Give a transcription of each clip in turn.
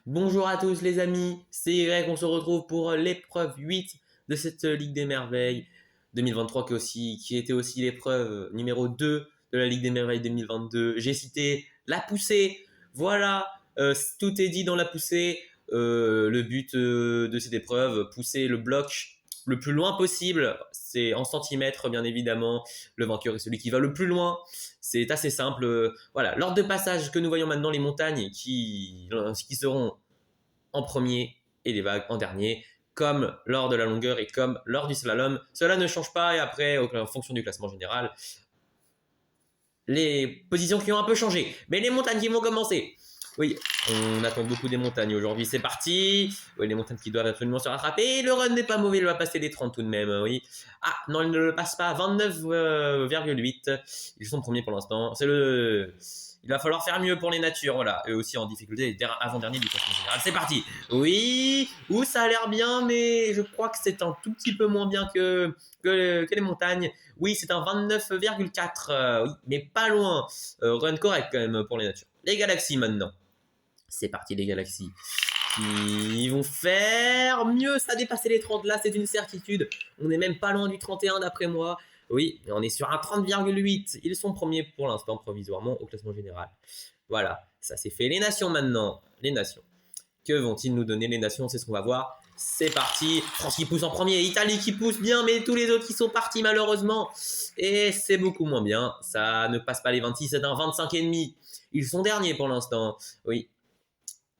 Bonjour à tous les amis, c'est Y, on se retrouve pour l'épreuve 8 de cette Ligue des Merveilles 2023 qui était aussi l'épreuve numéro 2 de la Ligue des Merveilles 2022. J'ai cité la poussée, voilà, tout est dit dans la poussée. Le but de cette épreuve, pousser le bloc le plus loin possible, c'est en centimètres bien évidemment. Le vainqueur est celui qui va le plus loin. C'est assez simple. Voilà, l'ordre de passage que nous voyons maintenant, les montagnes qui seront en premier et les vagues en dernier, comme lors de la longueur et comme lors du slalom. Cela ne change pas et après, en fonction du classement général, les positions qui ont un peu changé. Mais les montagnes qui vont commencer. Oui, on attend beaucoup des montagnes aujourd'hui. C'est parti. Oui, les montagnes qui doivent absolument se rattraper. Le run n'est pas mauvais, il va passer les 30 tout de même. Oui. Ah, non, il ne le passe pas. 29,8. Ils sont premiers pour l'instant. Il va falloir faire mieux pour les natures. Voilà. Eux aussi en difficulté. Avant-dernier du classement général. C'est parti. Oui. Ouh, ça a l'air bien, mais je crois que c'est un tout petit peu moins bien que les montagnes. Oui, c'est un 29,4. Oui, mais pas loin. Run correct quand même pour les natures. Les galaxies maintenant. C'est parti les galaxies. Ils vont faire mieux, ça a dépassé les 30 là, c'est une certitude. On n'est même pas loin du 31 d'après moi. Oui, on est sur un 30,8. Ils sont premiers pour l'instant provisoirement au classement général. Voilà, ça c'est fait. Les nations maintenant. Les nations. Que vont-ils nous donner les nations? C'est ce qu'on va voir. C'est parti. France qui pousse en premier. Italie qui pousse bien, mais tous les autres qui sont partis malheureusement. Et c'est beaucoup moins bien. Ça ne passe pas les 26, c'est un 25,5. Ils sont derniers pour l'instant. Oui,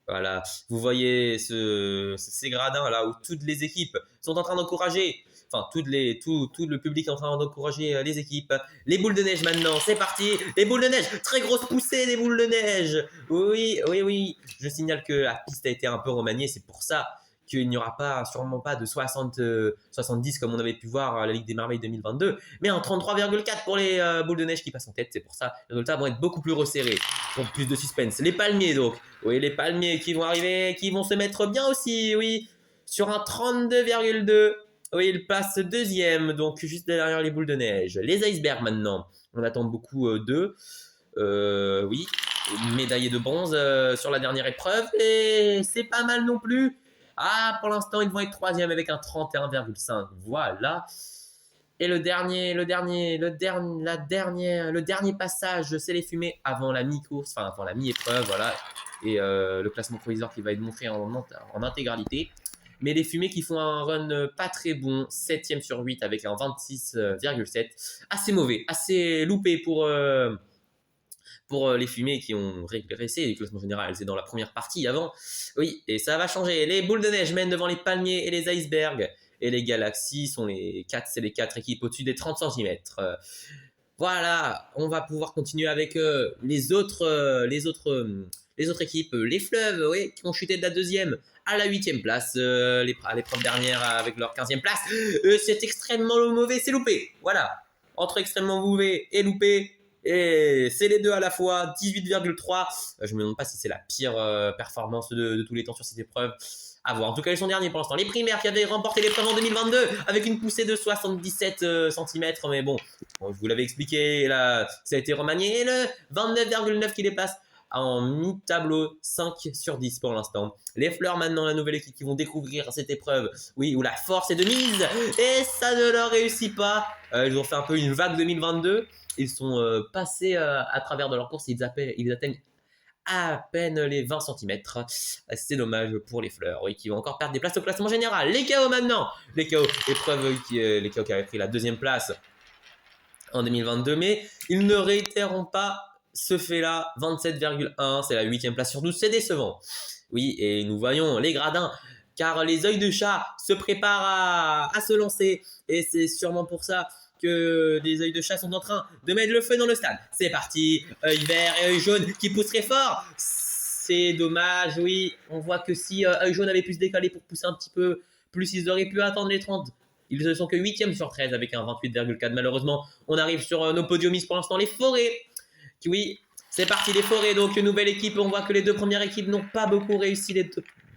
voilà, vous voyez ces gradins là où toutes les équipes sont en train d'encourager, enfin tout le public est en train d'encourager les équipes. Les boules de neige maintenant, c'est parti. Les boules de neige, très grosse poussée des boules de neige. Oui, oui, oui. Je signale que la piste a été un peu remaniée, c'est pour ça qu'il n'y aura sûrement pas de 70 comme on avait pu voir à la Ligue des Merveilles 2022, mais un 33,4 pour les boules de neige qui passent en tête. C'est pour ça les résultats vont être beaucoup plus resserrés, pour plus de suspense. Les palmiers donc. Oui, les palmiers qui vont arriver, qui vont se mettre bien aussi, oui, sur un 32,2. Oui, ils passent deuxième, donc juste derrière les boules de neige. Les icebergs maintenant, on attend beaucoup d'eux. Oui, médaillé de bronze sur la dernière épreuve, et c'est pas mal non plus. Ah, pour l'instant, ils vont être troisième avec un 31,5. Voilà. Et le dernier passage, c'est les fumées avant la mi-course, enfin avant la mi-épreuve, voilà. Et le classement provisoire qui va être montré en intégralité. Mais les fumées qui font un run pas très bon, 7ème sur 8 avec un 26,7. Assez mauvais, assez loupé pour les fumées qui ont régressé du classement général. C'est dans la première partie avant. Oui, et ça va changer. Les boules de neige mènent devant les palmiers et les icebergs. Et les galaxies sont c'est les 4 équipes au-dessus des 30 cm. Voilà, on va pouvoir continuer avec les autres équipes. Les fleuves, oui, qui ont chuté de la deuxième à la 8ème place. À l'épreuve dernière avec leur 15e place. C'est extrêmement mauvais, c'est loupé. Voilà, entre extrêmement mauvais et loupé. Et c'est les deux à la fois, 18,3. Je me demande pas si c'est la pire performance de tous les temps sur cette épreuve. À voir. En tout cas, ils sont derniers pour l'instant. Les primaires qui avaient remporté l'épreuve en 2022 avec une poussée de 77 cm. Mais bon, je vous l'avais expliqué, là, ça a été remanié. Et le 29,9 qui dépasse en mi-tableau, 5 sur 10 pour l'instant. Les fleurs maintenant, la nouvelle équipe qui vont découvrir cette épreuve, oui, où la force est de mise. Et ça ne leur réussit pas. Ils ont fait un peu une vague 2022. Ils sont passés à travers de leur course. Ils atteignent à peine les 20 cm. C'est dommage pour les fleurs, oui, qui vont encore perdre des places au classement général. Les KO maintenant. Les KO, les KO qui avaient pris la deuxième place en 2022, mais ils ne réitéreront pas ce fait-là. 27,1, c'est la 8ème place sur 12, c'est décevant. Oui, et nous voyons les gradins, car les œils de chat se préparent à se lancer, et c'est sûrement pour ça que les œils de chat sont en train de mettre le feu dans le stade. C'est parti, œil vert et œil jaune qui poussent très fort. C'est dommage, oui. On voit que si œil jaune avait pu se décaler pour pousser un petit peu plus, ils auraient pu attendre les 30. Ils ne sont que 8e sur 13 avec un 28,4. Malheureusement, on arrive sur nos podiumistes pour l'instant, les forêts. Oui, c'est parti les forêts. Donc, nouvelle équipe. On voit que les deux premières équipes n'ont pas beaucoup réussi, les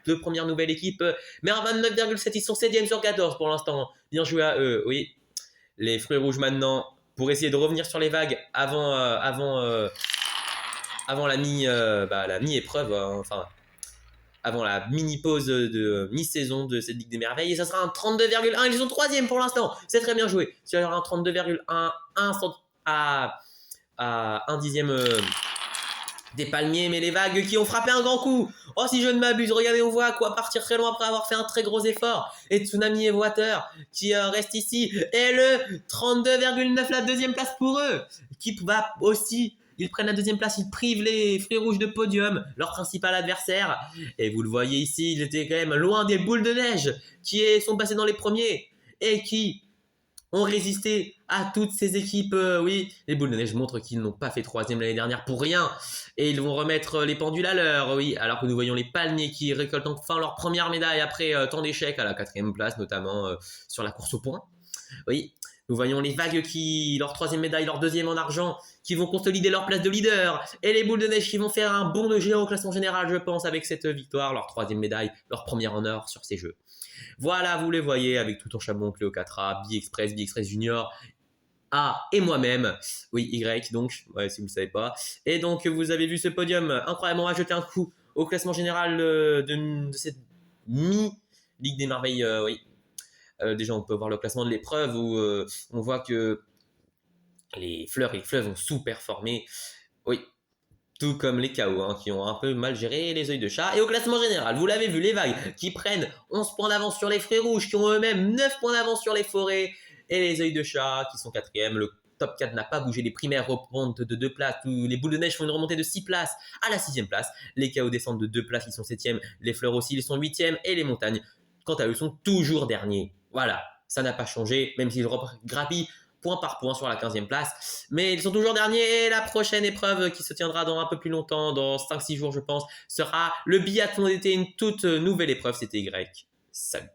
deux premières nouvelles équipes. Mais un 29,7, ils sont 7e sur 14 pour l'instant. Bien joué à eux, oui. Les fruits rouges maintenant pour essayer de revenir sur les vagues avant la mi-épreuve, enfin avant la mini-pause de mi-saison de cette Ligue des Merveilles. Et ça sera un 32,1. Ils sont troisième pour l'instant. C'est très bien joué. Il y aura un 32,1 à un dixième des palmiers, mais les vagues qui ont frappé un grand coup. Oh, si je ne m'abuse, regardez, on voit quoi partir très loin après avoir fait un très gros effort. Et Tsunami et Water qui restent ici. Et le 32,9, la deuxième place pour eux. Qui va aussi, ils prennent la deuxième place, ils privent les fruits rouges de podium, leur principal adversaire. Et vous le voyez ici, ils étaient quand même loin des boules de neige qui sont passés dans les premiers et qui ont résisté à toutes ces équipes. Oui, les boules de neige montrent qu'ils n'ont pas fait troisième l'année dernière pour rien. Et ils vont remettre les pendules à l'heure, oui. Alors que nous voyons les palmiers qui récoltent enfin leur première médaille après tant d'échecs à la quatrième place, notamment sur la course au point. Oui, nous voyons les vagues qui, leur troisième médaille, leur deuxième en argent, qui vont consolider leur place de leader. Et les boules de neige qui vont faire un bond de géant au classement général, je pense, avec cette victoire, leur troisième médaille, leur première en or sur ces jeux. Voilà, vous les voyez avec tout en Chabon, Cléocatra, B-Express Junior, A et moi-même. Oui, Y, donc, ouais, si vous ne le savez pas. Et donc, vous avez vu ce podium incroyable. On va jeter un coup au classement général de cette mi-Ligue des Merveilles. Oui. Déjà, on peut voir le classement de l'épreuve où on voit que les fleurs et les fleuves ont sous-performé. Oui, tout comme les KO hein, qui ont un peu mal géré les œils de chat. Et au classement général, vous l'avez vu, les vagues qui prennent 11 points d'avance sur les fruits rouges, qui ont eux-mêmes 9 points d'avance sur les forêts. Et les œils de chat qui sont quatrième. Le top 4 n'a pas bougé. Les primaires remontent de 2 places. Les boules de neige font une remontée de 6 places à la 6e place. Les KO descendent de 2 places, ils sont 7e. Les fleurs aussi, ils sont 8e. Et les montagnes, quant à eux, sont toujours derniers. Voilà, ça n'a pas changé, même s'ils grappillent point par point sur la 15e place. Mais ils sont toujours derniers et la prochaine épreuve qui se tiendra dans un peu plus longtemps, dans 5-6 jours je pense, sera le biathlon d'été, une toute nouvelle épreuve. C'était Y. Salut.